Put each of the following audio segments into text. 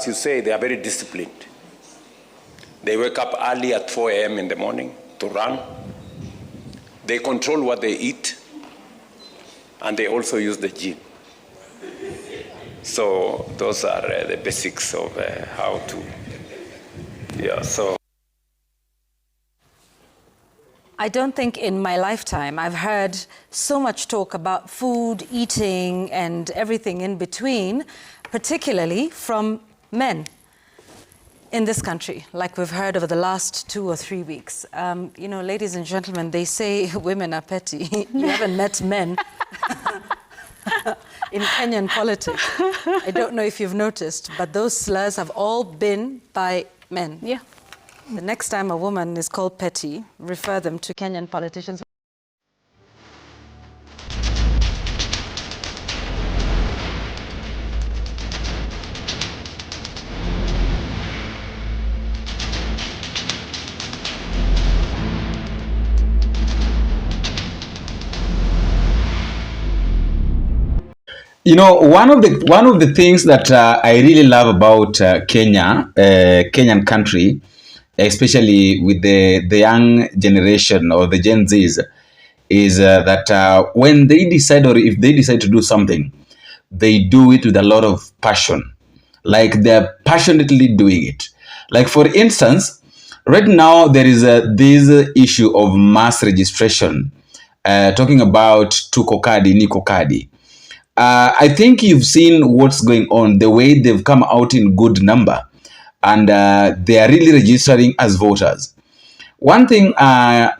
as you say, they are very disciplined. They wake up early at 4 a.m. in the morning to run. They control what they eat, and they also use the gym. So those are the basics of how to, so. I don't think in my lifetime I've heard so much talk about food, eating, and everything in between, particularly from men in this country, like we've heard over the last 2 or 3 weeks. You know, ladies and gentlemen, they say women are petty. You haven't met men in Kenyan politics. I don't know if you've noticed, but those slurs have all been by men. Yeah. The next time a woman is called petty, refer them to Kenyan politicians. You know, one of the things that I really love about Kenya, Kenyan country, especially with the young generation or the Gen Zs, is that when they decide, or if they decide to do something, they do it with a lot of passion. Like they're passionately doing it. Like for instance, right now there is this issue of mass registration, talking about Tuko Kadi, Niko Kadi. I think you've seen what's going on, the way they've come out in good number, and they are really registering as voters. One thing I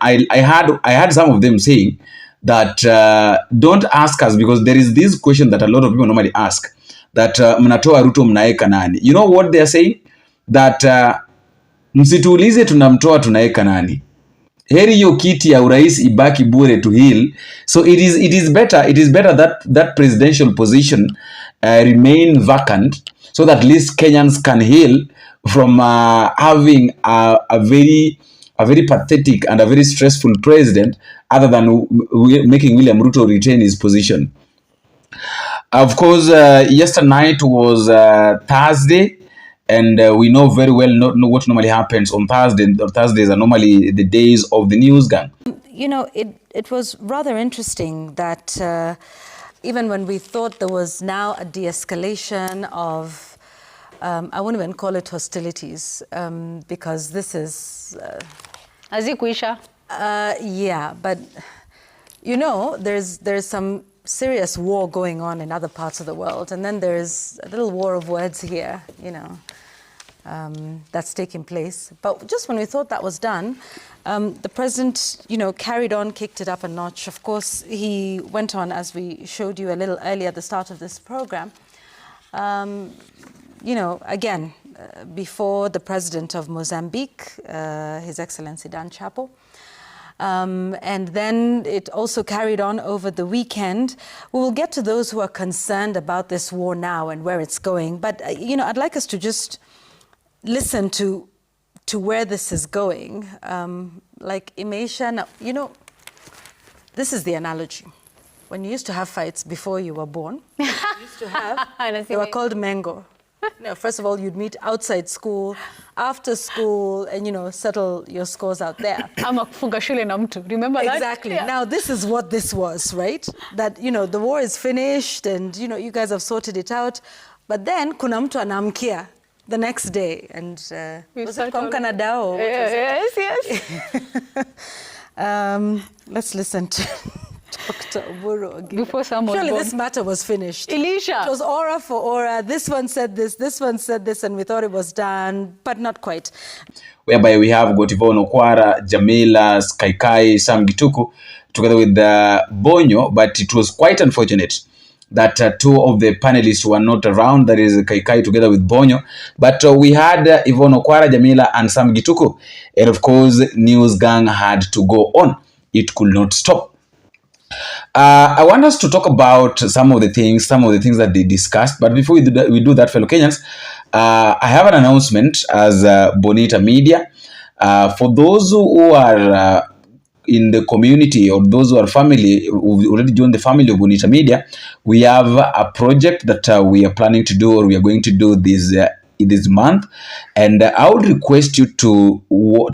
had some of them saying that don't ask us, because there is this question that a lot of people normally ask, that mnatoa Ruto mnaeka nani? You know what they are saying? That msituulize tunamtoa tunaeka nani. Heri hiyo kiti ya urais ibaki bure to heal. So it is better that presidential position remain vacant, so that at least Kenyans can heal from having a very pathetic and a very stressful president, other than making William Ruto retain his position. Of course, yesterday night was Thursday, and we know very well what normally happens on Thursday. Thursdays are normally the days of the news gang. You know, it was rather interesting that even when we thought there was now a de-escalation of, I won't even call it hostilities, because this is... Azikuisha. Yeah, but you know, there's some serious war going on in other parts of the world, and then there's a little war of words here, you know, that's taking place. But just when we thought that was done, the president, you know, carried on, kicked it up a notch. Of course, he went on, as we showed you a little earlier at the start of this program, you know, again, before the president of Mozambique, His Excellency Dan Chapo. And then it also carried on over the weekend. We will get to those who are concerned about this war now and where it's going. But, you know, I'd like us to just listen to where this is going. Like Imeisha, you know, this is the analogy. When you used to have fights before you were born, you used to have, they were called mango. No, first of all, you'd meet outside school, after school, and, you know, settle your scores out there. Remember that? Exactly. Yeah. Now, this is what this was, right? That, you know, the war is finished and, you know, you guys have sorted it out. But then, kuna mtu anamkia the next day. And was it from Canada? Or yes. Let's listen to Dr. Oburu again. Before someone surely this matter was finished. Elisha. It was aura for aura. This one said this, and we thought it was done, but not quite. Whereby we have got YVON Okwara, JAMILA, Kaikai, Sam Gituku, together with Bonyo, but it was quite unfortunate that two of the panelists were not around, that is Kaikai together with Bonyo. But we had YVON Okwara, JAMILA, and Sam Gituku. And of course, News Gang had to go on. It could not stop. I want us to talk about some of the things that they discussed. But before we do that, fellow Kenyans, I have an announcement as Bonita Media. For those who are in the community, or those who are family, who already joined the family of Bonita Media, we have a project that we are planning to do, or we are going to do this in this month. And I would request you to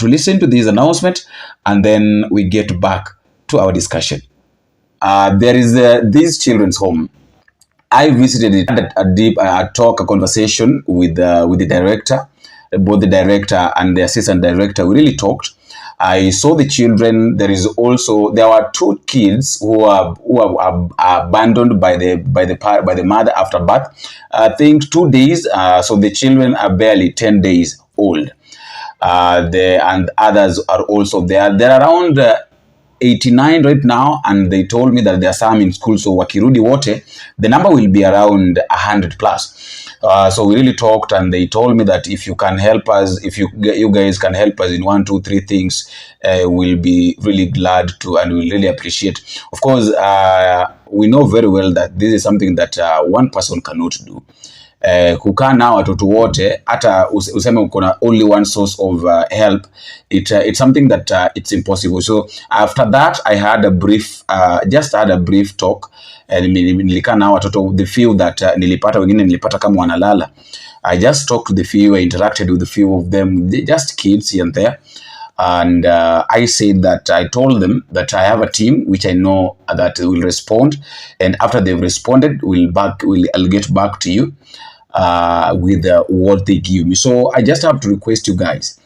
listen to this announcement, and then we get back to our discussion. There is this children's home. I visited it, had a conversation with the director, both the director and the assistant director. We really talked. I saw the children. There were 2 kids who are abandoned by the mother after birth. I think 2 days. So the children are barely 10 days old. And others are also there. There are around 89 right now, and they told me that there are some in school, so wakirudi wote, the number will be around 100 plus. So we really talked, and they told me that if you can help us, if you guys can help us in 1, 2, 3 things, we'll be really glad to, and we'll really appreciate. Of course, we know very well that this is something that one person cannot do. Kukaa na watoto wote, hata useme kuna only one source of help, it's something that it's impossible. So after that, I had a brief talk. Nilikaa na watoto, the few that nilipata, wengine nilipata kama wanalala. I just talked to the few, I interacted with the few of them, just kids here and there. And I said that I told them that I have a team which I know that will respond, and after they've responded, I'll get back to you with what they give me. So I just have to request you guys,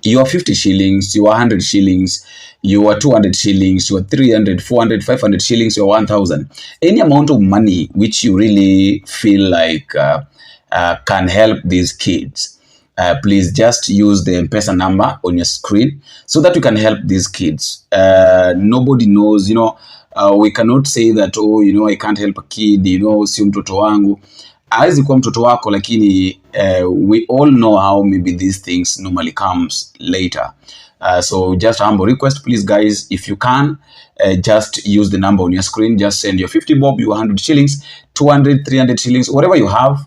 your 50 shillings, your 100 shillings, your 200 shillings, your 300, 400, 500 shillings, your 1,000, any amount of money which you really feel like can help these kids. Please just use the M-Pesa number on your screen so that you can help these kids. Nobody knows, we cannot say that, I can't help a kid, si mtoto wangu. Haizi kuwa mtoto wako, lakini we all know how maybe these things normally comes later. So just a humble request, please guys, if you can, just use the number on your screen. Just send your 50 bob, your 100 shillings, 200, 300 shillings, whatever you have.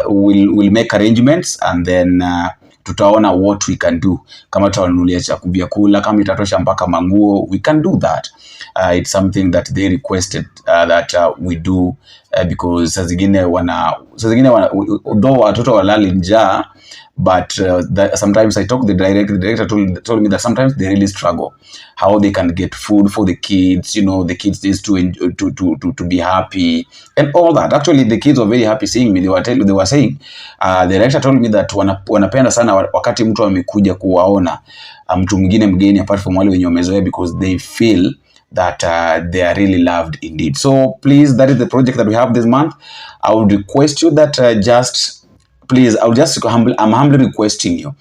We'll make arrangements, and then tutaona what we can do. Kama tutawanunulia vyakula, kama itatosha mpaka manguo, we can do that. It's something that they requested that we do, because saa zingine though watoto walali njaa, but sometimes I talk to the director told me that sometimes they really struggle how they can get food for the kids. The kids need to be happy and all that. Actually, the kids were very happy seeing me. They were saying, the director told me that wanapenda sana wakati mtu amekuja kuwaona mtu mwingine mgeni apart from wale wenye wamezoea, because they feel that they are really loved indeed. So please, that is the project that we have this month. I would request you that I'm humbly requesting you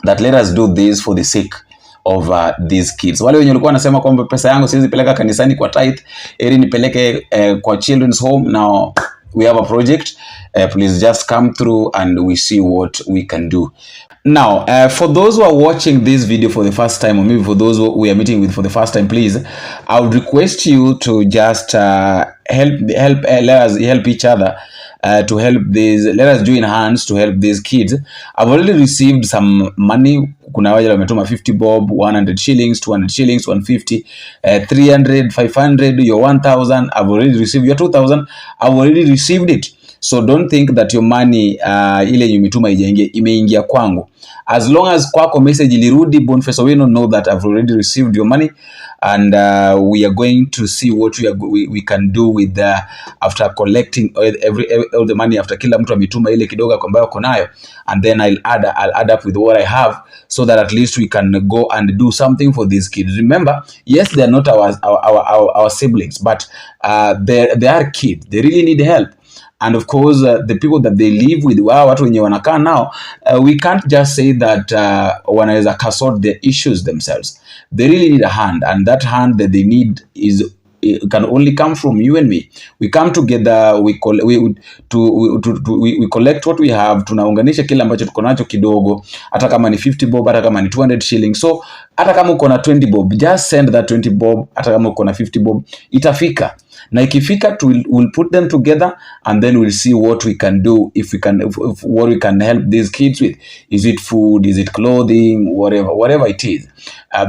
that let us do this for the sake of these kids. Wale wenye walikuwa wanasema kwamba pesa yangu siwezi peleka kanisani kwa tithe, eri nipeleke kwa children's home. Now we have a project. Please just come through and we see what we can do. Now, for those who are watching this video for the first time, or maybe for those who we are meeting with for the first time, please, I would request you to just let us help each other. Let us join hands to help these kids. I've already received some money. Kuna wale wametuma 50 bob, 100 shillings, 200 shillings, 150, 300, 500, your 1,000. I've already received your 2,000. I've already received it. So don't think that your money ile yumituma imeingia kwangu. As long as kwako message ilirudi, Boniface Owino, know that I've already received your money, and we are going to see what we can do with after collecting all the money, after kila mtu ametuma ile kidogo ambayo uko nayo, and then I'll add up with what I have, so that at least we can go and do something for these kids. Remember, yes, they are not our siblings, but they are kids. They really need help. And of course, the people that they live with, watu wenye wanakaa now, we can't just say that wanaweza sort their issues themselves. They really need a hand, and that hand that they need can only come from you and me. We come together, we collect what we have, tunaunganisha kila ambacho tuko nacho kidogo, hata kama ni 50 bob, hata kama ni 200 shillings. So hata kama uko na 20 bob, just send that 20 bob. Hata kama uko na 50 bob, itafika. Na ikifika we'll put them together and then we'll see what we can do, if what we can help these kids with. Is it food, is it clothing, whatever it is.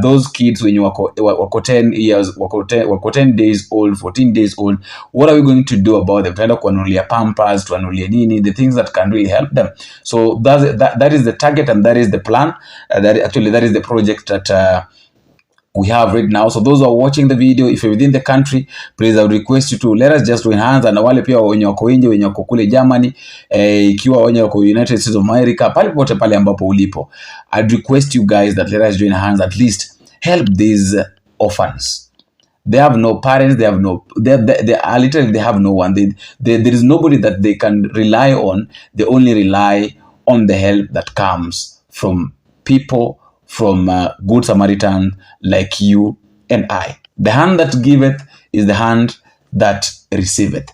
Those kids when you wako 10 years, wako 10 days old, 14 days old, what are we going to do about them? Tunaenda kuanulia pampers, tuanulie nini, the things that can really help them. So that is the target and that is the plan. That is the project that we have right now. So those who are watching the video, if you're within the country, please I would request you to let us just join hands, and wale pia wenye wako nje, wenye wako kule Germany, ikiwa wenye wako United States of America, pale pote pale ambapo ulipo, I'd request you guys that let us join hands, at least help these orphans. They have no parents, they have no, they are literally, they have no one. There is nobody that they can rely on. They only rely on the help that comes from people, from good Samaritan like you and I. The hand that giveth is the hand that receiveth.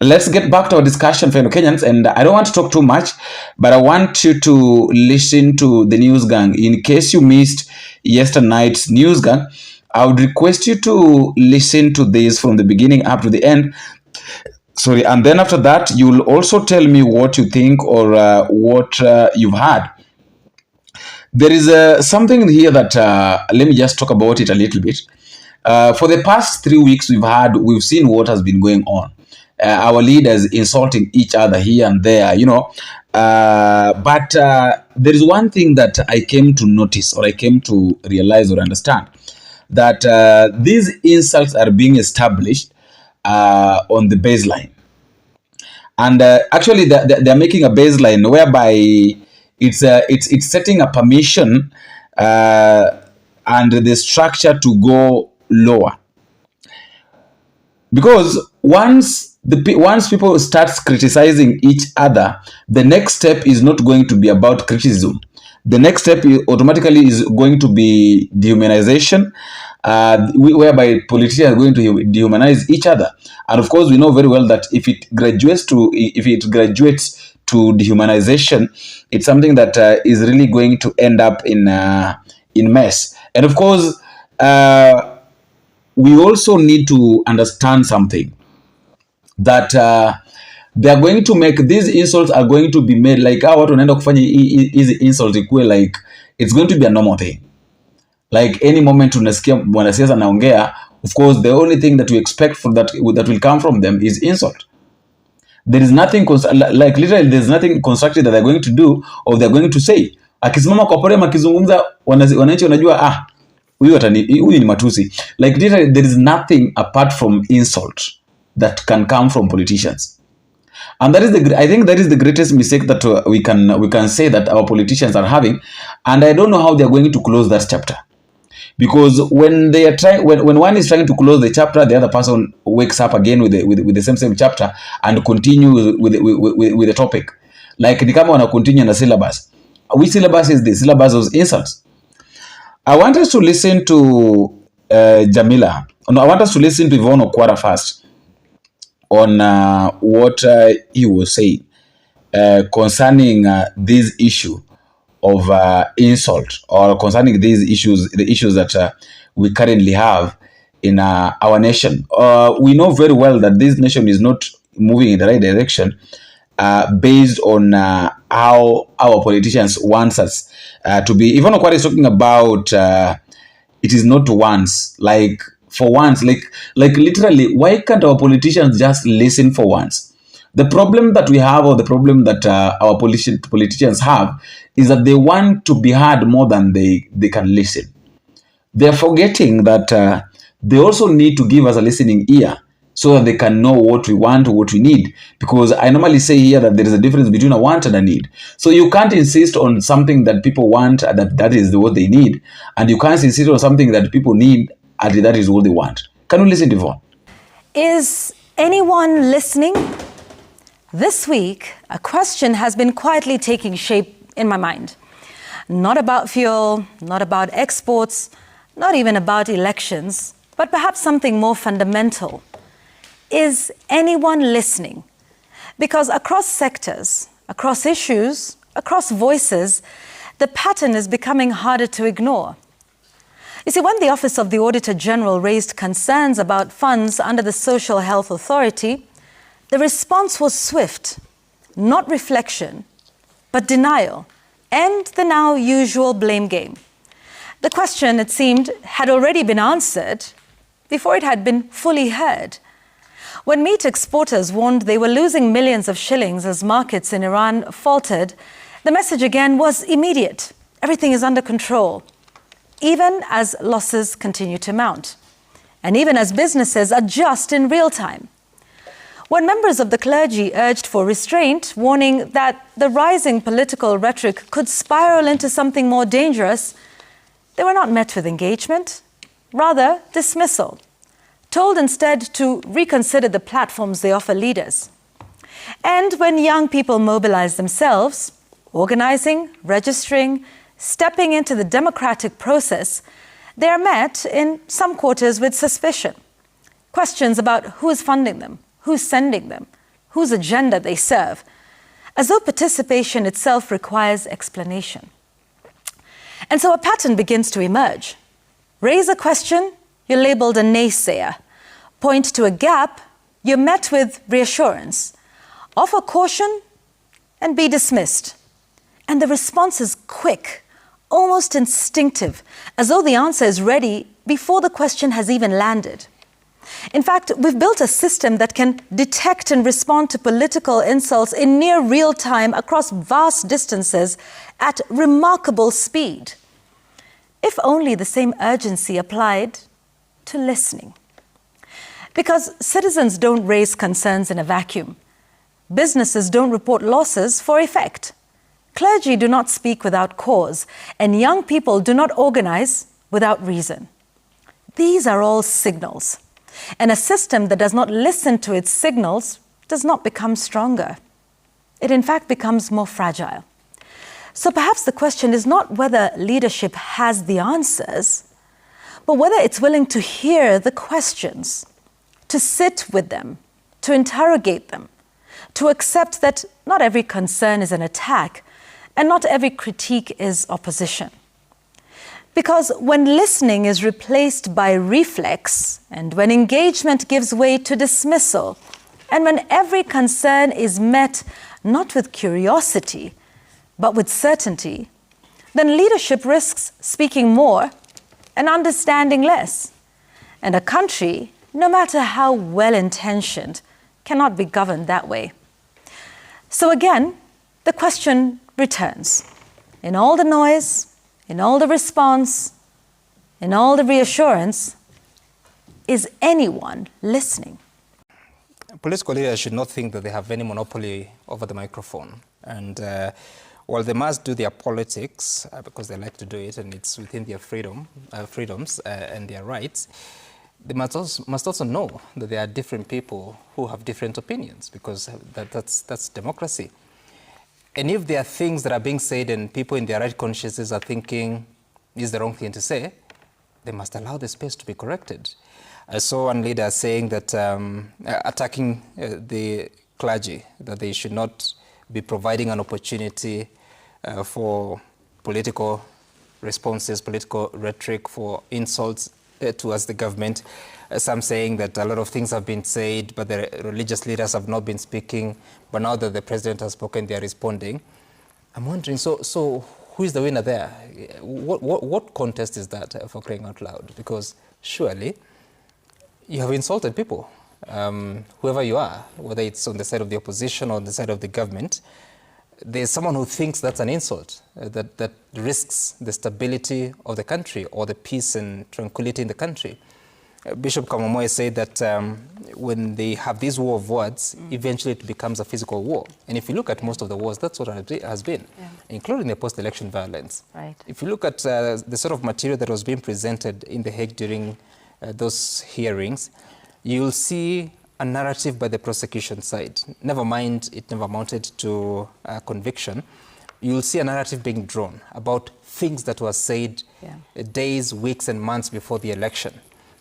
Let's get back to our discussion, fellow Kenyans, and I don't want to talk too much, but I want you to listen to the news gang. In case you missed yesterday night's news gang, I would request you to listen to this from the beginning up to the end. Sorry, and then after that, you'll also tell me what you think or what you've had. There is something here that, let me just talk about it a little bit. For the past 3 weeks, we've seen what has been going on. Our leaders insulting each other here and there, you know. But there is one thing that I came to notice, or I came to realize or understand, that these insults are being established on the baseline. And actually, they're making a baseline whereby it's setting a permission and the structure to go lower. Because once people start criticizing each other, the next step is not going to be about criticism. The next step automatically is going to be dehumanization, whereby politicians are going to dehumanize each other. And of course, we know very well that if it graduates to dehumanization, it's something that is really going to end up in mess. And of course, we also need to understand something, that they are going to make, these insults are going to be made like watu wanaenda kufanya hizi insults ikuwe like it's going to be a normal thing. Like any moment unasikia mwanasiasa anaongea, of course the only thing that we expect from that will come from them is insult. There is nothing like literally there's nothing constructive that they're going to do or they're going to say. Akisimama kwa podium akizungumza, wananchi wanajua huyu ni matusi. Like literally there is nothing apart from insult that can come from politicians. And that is I think that is the greatest mistake that we can say that our politicians are having. And I don't know how they are going to close that chapter. Because when they are when one is trying to close the chapter, the other person wakes up again with the same chapter and continues with the topic. Like ni kama wana continue na syllabus. Which syllabus is this? Syllabus of insults. I want us to listen to JAMILA. No, I want us to listen to YVON Okwara first on what he was saying concerning this issue of insult, or concerning these issues, the issues that we currently have in our nation. We know very well that this nation is not moving in the right direction based on how our politicians want us to be. Even Okwara is talking about it is not once, like for once, like literally, why can't our politicians just listen for once? The problem that we have, or the problem that our politicians have, is that they want to be heard more than they can listen. They're forgetting that they also need to give us a listening ear so that they can know what we want or what we need. Because I normally say here that there is a difference between a want and a need. So you can't insist on something that people want, that is what they need. And you can't insist on something that people need, and that is what they want. Can we listen to Yvonne? Is anyone listening? This week, a question has been quietly taking shape in my mind. Not about fuel, not about exports, not even about elections, but perhaps something more fundamental. Is anyone listening? Because across sectors, across issues, across voices, the pattern is becoming harder to ignore. You see, when the Office of the Auditor General raised concerns about funds under the Social Health Authority, the response was swift, not reflection, but denial, and the now usual blame game. The question, it seemed, had already been answered before it had been fully heard. When meat exporters warned they were losing millions of shillings as markets in Iran faltered, the message again was immediate. Everything is under control, even as losses continue to mount, and even as businesses adjust in real time. When members of the clergy urged for restraint, warning that the rising political rhetoric could spiral into something more dangerous, they were not met with engagement, rather dismissal, told instead to reconsider the platforms they offer leaders. And when young people mobilize themselves, organizing, registering, stepping into the democratic process, they are met in some quarters with suspicion. Questions about who is funding them, who's sending them, whose agenda they serve, as though participation itself requires explanation. And so a pattern begins to emerge. Raise a question, you're labeled a naysayer. Point to a gap, you're met with reassurance. Offer caution, and be dismissed. And the response is quick, almost instinctive, as though the answer is ready before the question has even landed. In fact, we've built a system that can detect and respond to political insults in near real time across vast distances at remarkable speed. If only the same urgency applied to listening. Because citizens don't raise concerns in a vacuum. Businesses don't report losses for effect. Clergy do not speak without cause, and young people do not organize without reason. These are all signals, and a system that does not listen to its signals does not become stronger. It in fact becomes more fragile. So perhaps the question is not whether leadership has the answers, but whether it's willing to hear the questions, to sit with them, to interrogate them, to accept that not every concern is an attack, and not every critique is opposition. Because when listening is replaced by reflex, and when engagement gives way to dismissal, and when every concern is met not with curiosity, but with certainty, then leadership risks speaking more and understanding less. And a country, no matter how well-intentioned, cannot be governed that way. So again, the question returns. In all the noise, in all the response, in all the reassurance, is anyone listening? Political leaders should not think that they have any monopoly over the microphone. And while they must do their politics, because they like to do it and it's within their freedoms and their rights, they must also know that there are different people who have different opinions, because that's democracy. And if there are things that are being said and people in their right consciences are thinking this is the wrong thing to say, they must allow the space to be corrected. I saw one leader saying that attacking the clergy, that they should not be providing an opportunity for political responses, political rhetoric, for insults towards the government. Some saying that a lot of things have been said, but the religious leaders have not been speaking. But now that the president has spoken, they are responding. I'm wondering, so who is the winner there? What contest is that, for crying out loud? Because surely you have insulted people, whoever you are, whether it's on the side of the opposition or on the side of the government. There's someone who thinks that's an insult, that risks the stability of the country or the peace and tranquility in the country. Bishop Kamomoe said that when they have this war of words, eventually it becomes a physical war. And if you look at most of the wars, that's what it has been, including the post-election violence. Right. If you look at the sort of material that was being presented in The Hague during those hearings, you'll see a narrative by the prosecution side. Never mind, it never amounted to conviction. You'll see a narrative being drawn about things that were said days, weeks, and months before the election,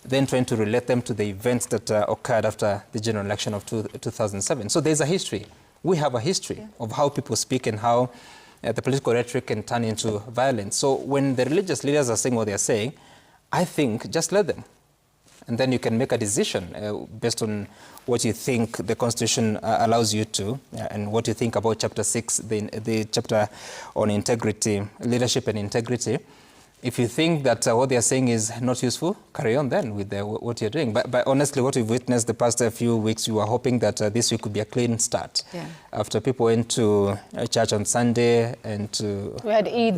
then trying to relate them to the events that occurred after the general election of 2007. So there's a history. We have a history of how people speak and how the political rhetoric can turn into violence. So when the religious leaders are saying what they're saying, I think just let them. And then you can make a decision based on what you think the Constitution allows you to, and what you think about Chapter 6, the chapter on integrity, leadership and integrity. If you think that what they are saying is not useful, carry on then with what you're doing. But honestly, what we've witnessed the past few weeks, we were hoping that this week could be a clean start. Yeah. After people went to church on Sunday and to we had Eid,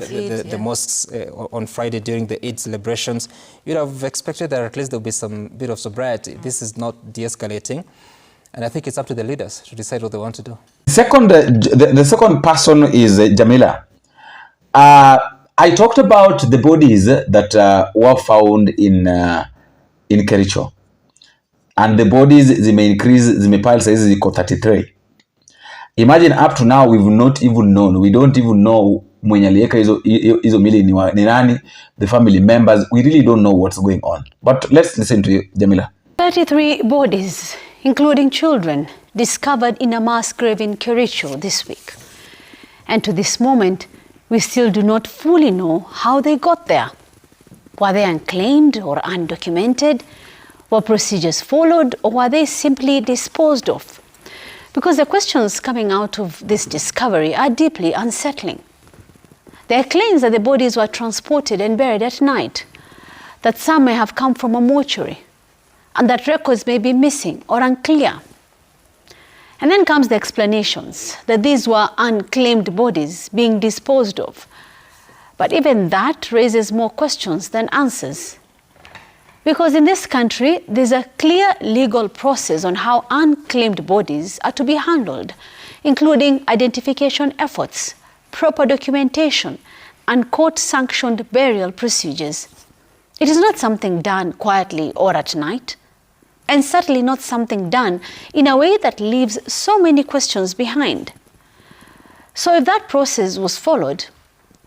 the mosques on Friday during the Eid celebrations, you'd have expected that at least there'll be some bit of sobriety. This is not de-escalating. And I think it's up to the leaders to decide what they want to do. Second, the second person is JAMILA. I talked about the bodies that were found in Kericho, and the bodies zimepile size ziko 33. Imagine up to now we've not even known. We don't even know mwenye aliweka hizo mili ni nani, the family members. We really don't know what's going on. But let's listen to you, JAMILA. 33 bodies, including children, discovered in a mass grave in Kericho this week. And to this moment, we still do not fully know how they got there. Were they unclaimed or undocumented? Were procedures followed, or were they simply disposed of? Because the questions coming out of this discovery are deeply unsettling. There are claims that the bodies were transported and buried at night, that some may have come from a mortuary, and that records may be missing or unclear. And then comes the explanations that these were unclaimed bodies being disposed of. But even that raises more questions than answers. Because in this country, there's a clear legal process on how unclaimed bodies are to be handled, including identification efforts, proper documentation, and court-sanctioned burial procedures. It is not something done quietly or at night, and certainly not something done in a way that leaves so many questions behind. So if that process was followed,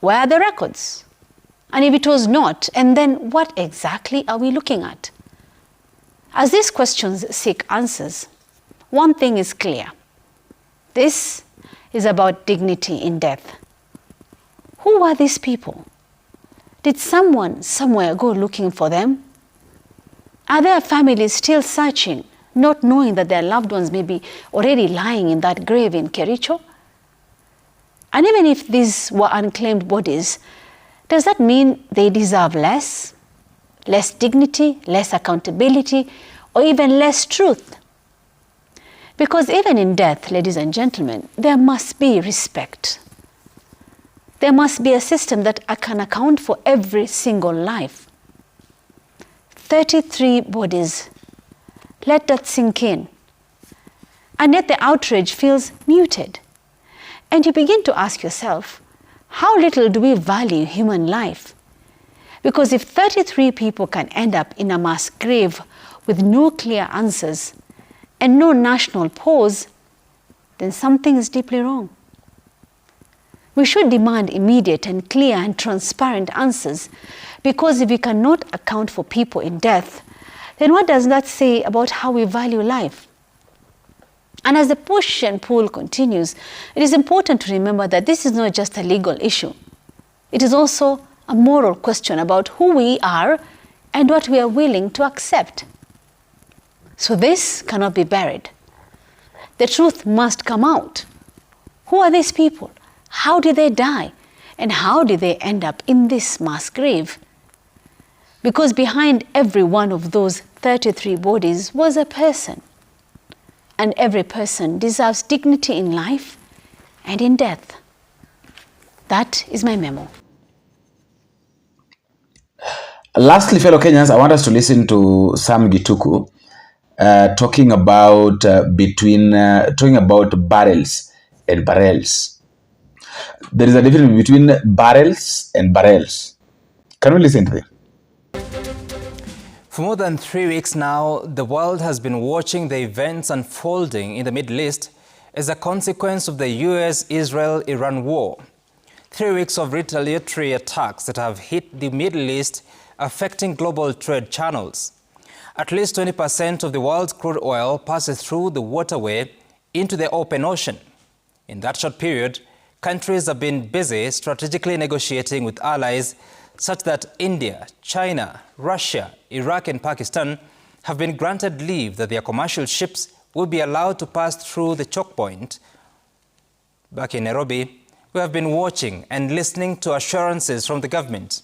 where are the records? And if it was not, and then what exactly are we looking at? As these questions seek answers, one thing is clear. This is about dignity in death. Who were these people? Did someone somewhere go looking for them? Are their families still searching, not knowing that their loved ones may be already lying in that grave in Kericho? And even if these were unclaimed bodies, does that mean they deserve less? Less dignity, less accountability, or even less truth? Because even in death, ladies and gentlemen, there must be respect. There must be a system that can account for every single life. 33 bodies. Let that sink in. And yet the outrage feels muted. And you begin to ask yourself, how little do we value human life? Because if 33 people can end up in a mass grave with no clear answers and no national pause, then something is deeply wrong. We should demand immediate and clear and transparent answers, because if we cannot account for people in death, then what does that say about how we value life? And as the push and pull continues, it is important to remember that this is not just a legal issue. It is also a moral question about who we are and what we are willing to accept. So this cannot be buried. The truth must come out. Who are these people? How did they die? And how did they end up in this mass grave? Because behind every one of those 33 bodies was a person. And every person deserves dignity in life and in death. That is my memo. Lastly, fellow Kenyans, I want us to listen to Sam Gituku talking about barrels and barrels. There is a difference between barrels and barrels. Can we listen to him? For more than 3 weeks now, the world has been watching the events unfolding in the Middle East as a consequence of the US-Israel-Iran war. 3 weeks of retaliatory attacks that have hit the Middle East, affecting global trade channels. At least 20% of the world's crude oil passes through the waterway into the open ocean. In that short period, countries have been busy strategically negotiating with allies such that India, China, Russia, Iraq and Pakistan have been granted leave that their commercial ships will be allowed to pass through the choke point. Back in Nairobi, we have been watching and listening to assurances from the government.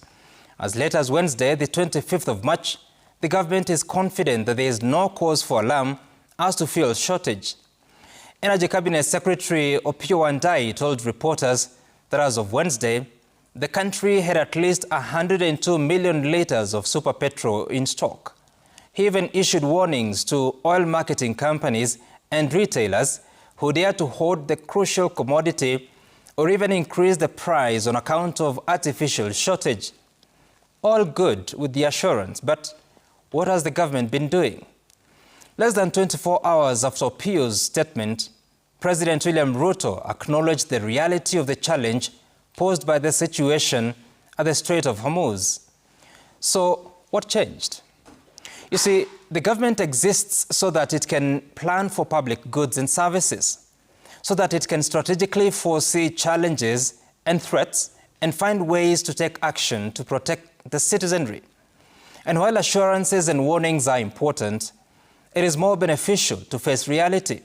As late as Wednesday, the 25th of March, the government is confident that there is no cause for alarm as to fuel shortage. Energy Cabinet Secretary Opiyo Wandayi told reporters that as of Wednesday, the country had at least 102 million litres of super petrol in stock. He even issued warnings to oil marketing companies and retailers who dare to hoard the crucial commodity or even increase the price on account of artificial shortage. All good with the assurance, but what has the government been doing? Less than 24 hours after Opiyo's statement, President William Ruto acknowledged the reality of the challenge posed by the situation at the Strait of Hormuz. So, what changed? You see, the government exists so that it can plan for public goods and services, so that it can strategically foresee challenges and threats and find ways to take action to protect the citizenry. And while assurances and warnings are important, it is more beneficial to face reality.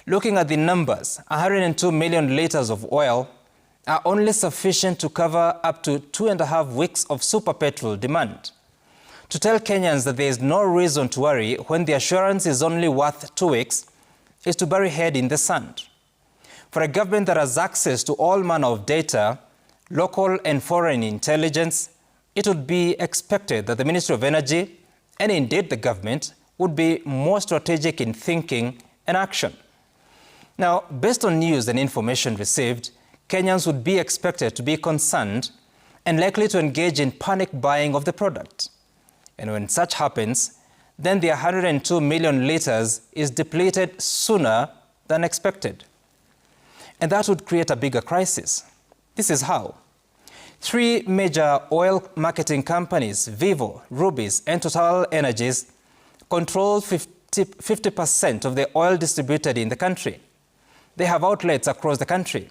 Looking at the numbers, 102 million litres of oil are only sufficient to cover up to 2.5 weeks of super petrol demand. To tell Kenyans that there is no reason to worry when the assurance is only worth 2 weeks is to bury head in the sand. For a government that has access to all manner of data, local and foreign intelligence, it would be expected that the Ministry of Energy, and indeed the government, would be more strategic in thinking and action. Now, based on news and information received, Kenyans would be expected to be concerned and likely to engage in panic buying of the product. And when such happens, then the 102 million litres is depleted sooner than expected. And that would create a bigger crisis. This is how. 3 major oil marketing companies, Vivo, Rubis, and Total Energies, control 50% of the oil distributed in the country. They have outlets across the country.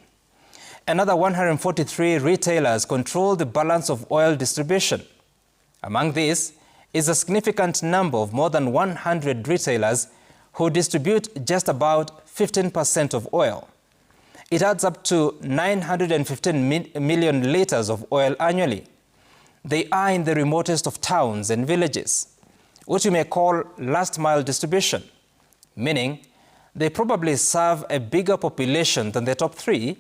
Another 143 retailers control the balance of oil distribution. Among these is a significant number of more than 100 retailers who distribute just about 15% of oil. It adds up to 915 million litres of oil annually. They are in the remotest of towns and villages, what you may call last-mile distribution, meaning they probably serve a bigger population than the top 3.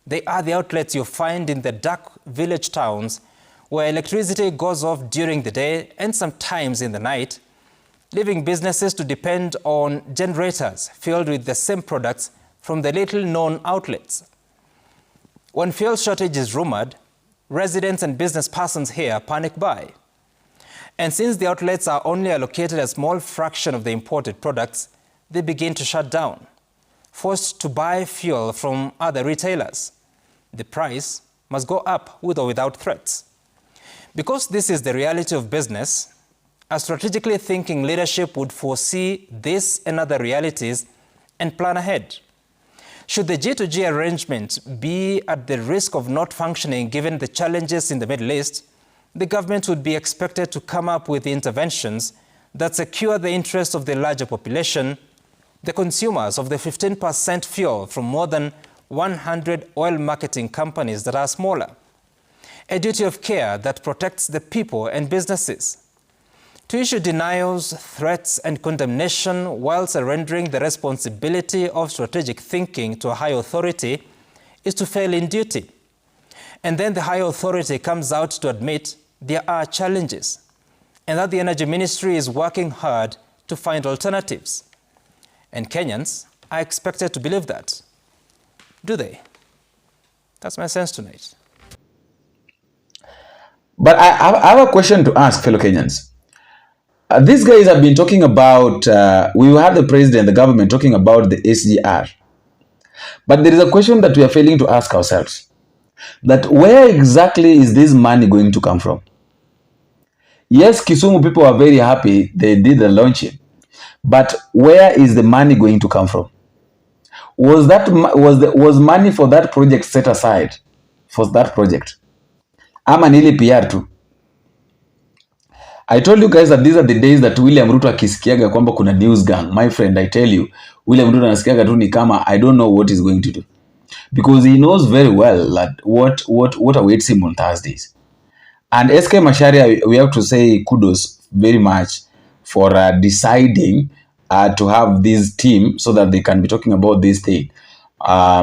They are the outlets you find in the dark village towns where electricity goes off during the day and sometimes in the night, leaving businesses to depend on generators filled with the same products from the little-known outlets. When fuel shortage is rumored, residents and business persons here panic buy. And since the outlets are only allocated a small fraction of the imported products, they begin to shut down, forced to buy fuel from other retailers. The price must go up with or without threats. Because this is the reality of business, a strategically thinking leadership would foresee this and other realities and plan ahead. Should the G2G arrangement be at the risk of not functioning given the challenges in the Middle East, the government would be expected to come up with interventions that secure the interests of the larger population, the consumers of the 15% fuel from more than 100 oil marketing companies that are smaller, a duty of care that protects the people and businesses. To issue denials, threats, and condemnation while surrendering the responsibility of strategic thinking to a high authority is to fail in duty. And then the high authority comes out to admit there are challenges and that the Energy Ministry is working hard to find alternatives. And Kenyans are expected to believe that. Do they? That's my sense tonight. But I have a question to ask fellow Kenyans. These guys have been talking about, we had the president, the government talking about the SGR. But there is a question that we are failing to ask ourselves. That where exactly is this money going to come from? Yes, Kisumu people are very happy they did the launching. But where is the money going to come from? Was money for that project set aside for that project? ama ni ile PR tu? I told you guys that these are the days that William Ruto akisikiaga kwamba kuna news gang. My friend, I tell you, William Ruto anasikiaga tu ni kama I don't know what he's going to do. Because he knows very well that what awaits him on Thursdays. And SK Macharia, we have to say kudos very much for deciding to have this team so that they can be talking about this thing,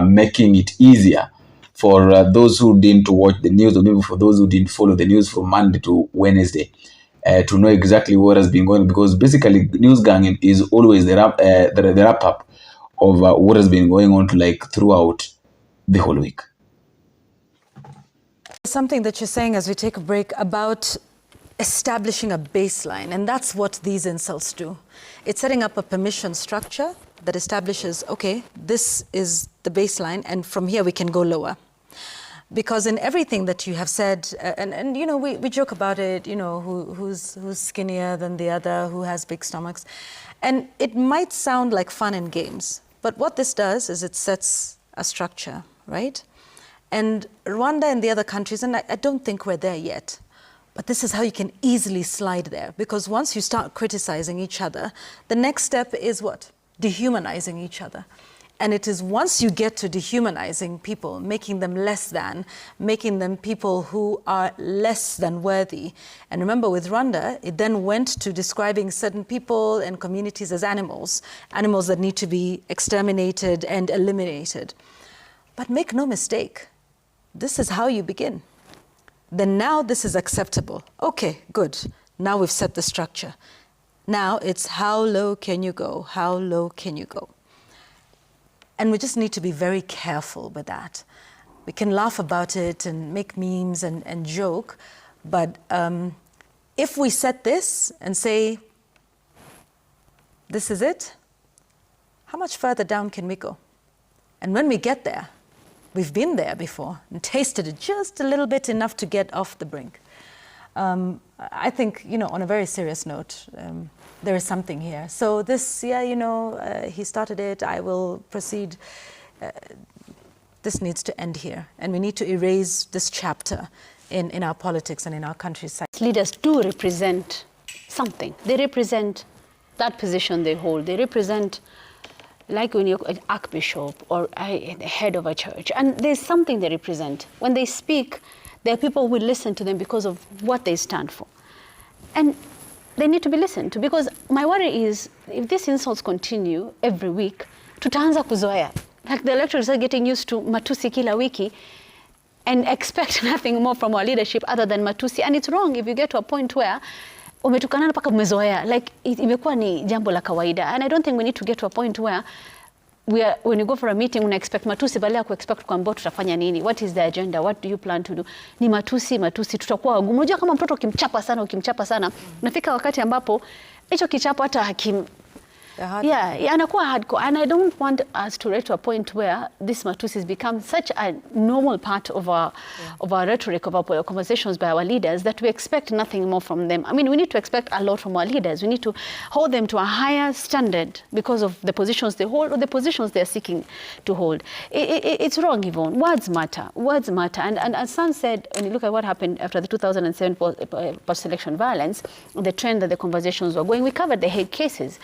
making it easier for those who didn't watch the news, or maybe for those who didn't follow the news from Monday to Wednesday, to know exactly what has been going on. Because basically, news gang is always the wrap up of what has been going on throughout the whole week. Something that you're saying as we take a break about establishing a baseline, and that's what these insults do. It's setting up a permission structure that establishes, okay, this is the baseline, and from here we can go lower. Because in everything that you have said, and you know, we joke about it, you know, who's skinnier than the other, who has big stomachs. And it might sound like fun and games, but what this does is it sets a structure, right? And Rwanda and the other countries, and I don't think we're there yet, but this is how you can easily slide there. Because once you start criticizing each other, the next step is what? Dehumanizing each other. And it is once you get to dehumanizing people, making them less than, making them people who are less than worthy. And remember with Rwanda, it then went to describing certain people and communities as animals, animals that need to be exterminated and eliminated. But make no mistake, this is how you begin. Then now this is acceptable. Okay, good. Now we've set the structure. Now it's how low can you go? How low can you go? And we just need to be very careful with that. We can laugh about it and make memes and joke, but if we set this and say, this is it, how much further down can we go? And when we get there, we've been there before and tasted it just a little bit, enough to get off the brink. I think, you know, on a very serious note, there is something here. So this, yeah, you know, he started it, I will proceed. This needs to end here. And we need to erase this chapter in our politics and in our country's. Leaders do represent something. They represent that position they hold. They represent, like when you're an archbishop or the head of a church, and there's something they represent. When they speak, there are people who will listen to them because of what they stand for. And they need to be listened to, because my worry is if these insults continue every week, tutaanza kuzoea. Like the electors are getting used to matusi kila wiki and expect nothing more from our leadership other than matusi. And it's wrong if you get to a point where umetukana mpaka umezoea, like imekuwa ni jambo la kawaida. And I don't think we need to get to a point where when you go for a meeting, una expect matusi, badala ya kuexpect kwamba tutafanya nini, what is the agenda, what do you plan to do. Ni matusi, tutakuwa wagumu. Unajua kama mtoto ukimchapa sana, nafika wakati ambapo hicho kichapo hata anakuwa hardcore. And I don't want us to reach to a point where this matusi become such a normal part of our rhetoric, of our conversations by our leaders, that we expect nothing more from them. I mean, we need to expect a lot from our leaders. We need to hold them to a higher standard because of the positions they hold or the positions they're seeking to hold. It's wrong, YVON. Words matter. Words matter. And as San said, when you look at what happened after the 2007 post-election violence, the trend that the conversations were going, we covered the hate cases.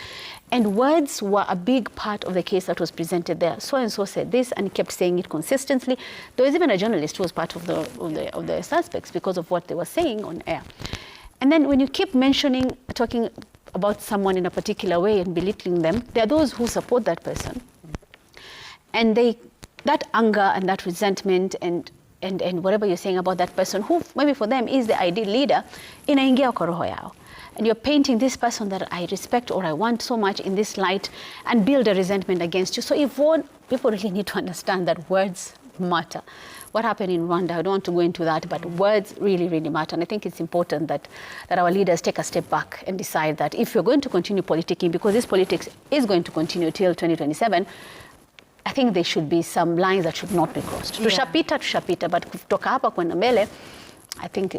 And words were a big part of the case that was presented there. So-and-so said this, and he kept saying it consistently. There was even a journalist who was part of the suspects because of what they were saying on air. And then when you keep talking about someone in a particular way and belittling them, there are those who support that person. And that anger and that resentment and whatever you're saying about that person, who maybe for them is the ideal leader, inaingia kwa roho yao. And you're painting this person that I respect or I want so much in this light and build a resentment against you. So YVON, people really need to understand that words matter. What happened in Rwanda, I don't want to go into that, but words really, really matter. And I think it's important that our leaders take a step back and decide that if you're going to continue politicking, because this politics is going to continue till 2027, I think there should be some lines that should not be crossed. Tushapita, but kutoka hapa kwenda mbele, I think